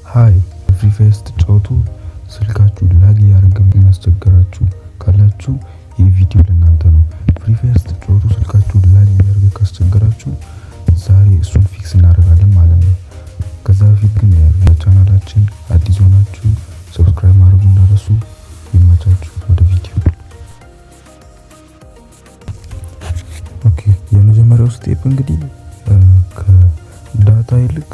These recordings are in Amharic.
ሃይ ፍሪ ፋየር ስትጫወቱ ስልካችሁ ላግ እያደረገ የሚያስቸግራችሁ ካላችሁ ይህ ቪዲዮ ለእናንተ ነው። ፍሪ ፋየር ስትጫወቱ ስልካችሁ ላግ እያደረገ ካስቸግራችሁ ዛሬ እሱን ፊክስ እናደርጋለን ማለት ነው። ከዛ በፊት ግን ለቻናላችን አዲስ ሆናችሁ ሰብስክራይብ ማድረግ እንዳትረሱ። ይመቻችሁ። ወደ ቪዲዮ። ኦኬ የመጀመሪያው ስቴፕ እንግዲህ ከዳታ ይልቅ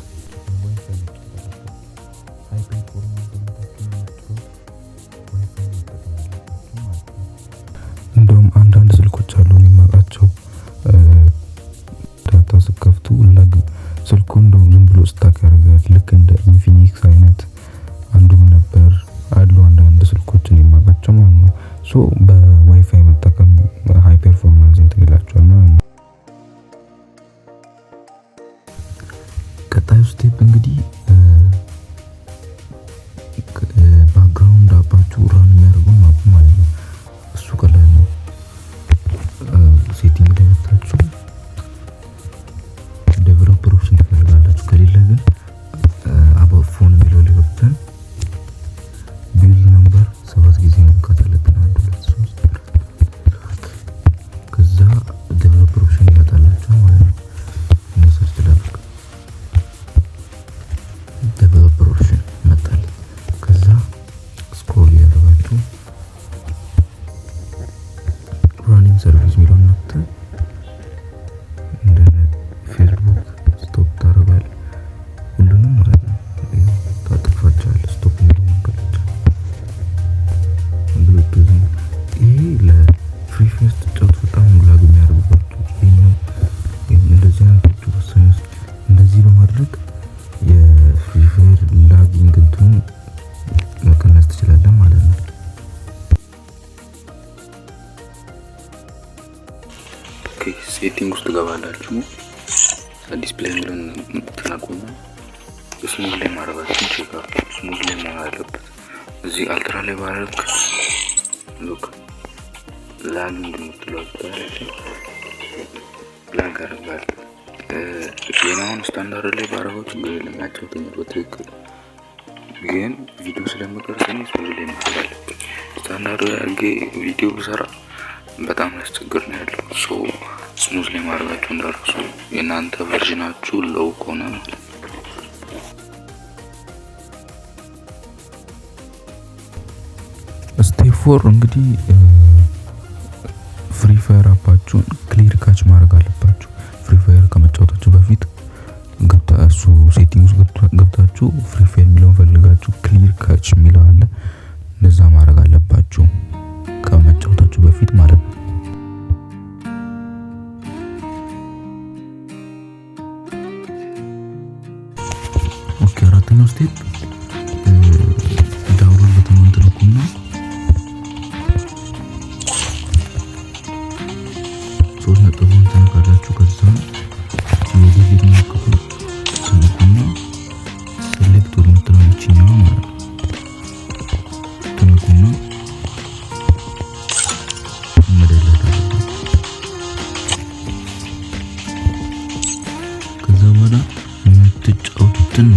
እንደውም አንዳንድ ስልኮች አሉ የማውቃቸው ዳታ ስከፍቱ ላግ ስልኩ እንደውም ዝም ብሎ ስታክ ያደርጋል። ልክ እንደ ኢንፊኒክስ አይነት አንዱም ነበር አሉ አንዳንድ ስልኮችን የማውቃቸው ማለት ነው። ሶ በዋይፋይ መጠቀም ሃይ ፐርፎርማንስ እንትን ይላቸዋል ማለት ነው። ቀጣዩ ስቴፕ እንግዲህ ባክግራውንድ አፓችሁ ራን የሚያደርገው ማፕ ማለት ነው። እሱ ቀላል ነው። ሴቲንግ ላይ ገብታችሁ ዴቨሎፐር ኦፕሽን ትፈልጋላችሁ። ከሌለ ግን አባውት ፎን የሚለው ላይ ገብተን ቢልድ ነምበር 7 ጊዜ መንካት አለብን። 1 2 3 ከዛ ዴቨሎፐር ኦፕሽን ይመጣላችኋል ማለት ነው። ሰርች ላድርግ። ዴቨሎፐር ኦፕሽን መጣል። ከዛ ስክሮል ያደርጋችሁ ራኒንግ ሰርቪስ የሚለውን ነክተን እንደነ ፌስቡክ ስቶፕ ታደርጋለህ። ሁሉንም ማለት ነው ታጠፋቸዋለህ። ስቶፕ የሚለውን መንካት ብሉቱዝ። ይሄ ለፍሪ ፋየር ስትጫወቱ በጣም ላግ የሚያደርግባችሁ እንደዚህ አይነቶቹ ወሳኝ እንደዚህ በማድረግ የፍሪ ፋየር ላጊንግ እንትኑ መቀነስ ትችላለህ ማለት ነው። ሴቲንግ ውስጥ ገባላችሁ። ዲስፕሌይ የሚለውን ትነኩና ስሙዝ ላይ ማድረጋችሁን ቼክ አድርጉ። ስሙዝ ላይ መሆን አለበት። እዚህ አልትራ ላይ ባደርግ ሉክ ላግ እንደምትለው ላግ ያደርጋል። ዜናውን ስታንዳርድ ላይ ባደረገው ችግር የለም ያጫውተኛል በትክክል። ግን ቪዲዮ ስለምቀርጽ ነው ስሙዝ ላይ ማድረግ አለበት። ስታንዳርድ አድርጌ ቪዲዮ ብሰራ በጣም ያስቸግር ነው ያለው። ሶ ስሙዝ ላይ ማድረጋችሁ እንዳትረሱ። የእናንተ ቨርዥናችሁ ሎው ከሆነ ማለት ነው። ስቴፕ 4 እንግዲህ ፍሪ ፋየር አፓችሁን ክሊር ካች ማድረግ አለባችሁ። ፍሪ ፋየር ከመጫወታችሁ በፊት ገብታችሁ ሴቲንግ ውስጥ ገብታችሁ ፍሪ ፋየር የሚለውን ፈልጋችሁ ክሊር ካች የሚለው አለ። እንደዛ ማድረግ አለባችሁ ከመጫወታችሁ በፊት ማለት ነው። ኦኬ አራተኛው ስቴፕ ዳውንሎድ በተኑን ትነኩና ሶስት ነጥቡን ትነካላችሁ። ከዛ የዲሊት ምልክቱን ትነኩና ሴሌክት ወደምትለው ይችኛው ማለት ነው ትነኩና መደለት አለበት። ከዛ በኋላ የምትጫወቱትን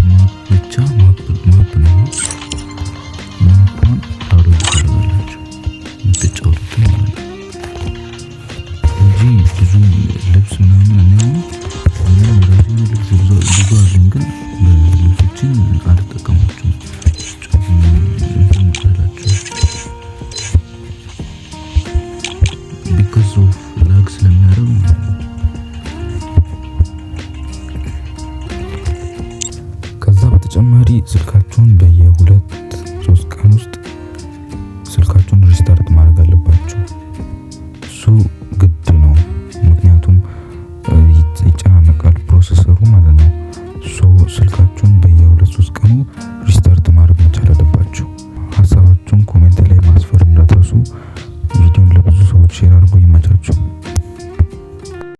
ማፕ ብቻ ማፕ ነው። ማፑን ዳውንሎድ ታደርጋላችሁ የምትጫወቱትን ማለት ነው እንጂ ብዙም ልብስ ምናምን እኔ ራሴ ልብስ ብዙ አለኝ፣ ግን ልብሶችን አልጠቀማቸውም። ቢካዝ ኦፍ ላግ ስለሚያደርግ ማለት ነው። ከዛ በተጨማሪ ስልካችሁን በየ2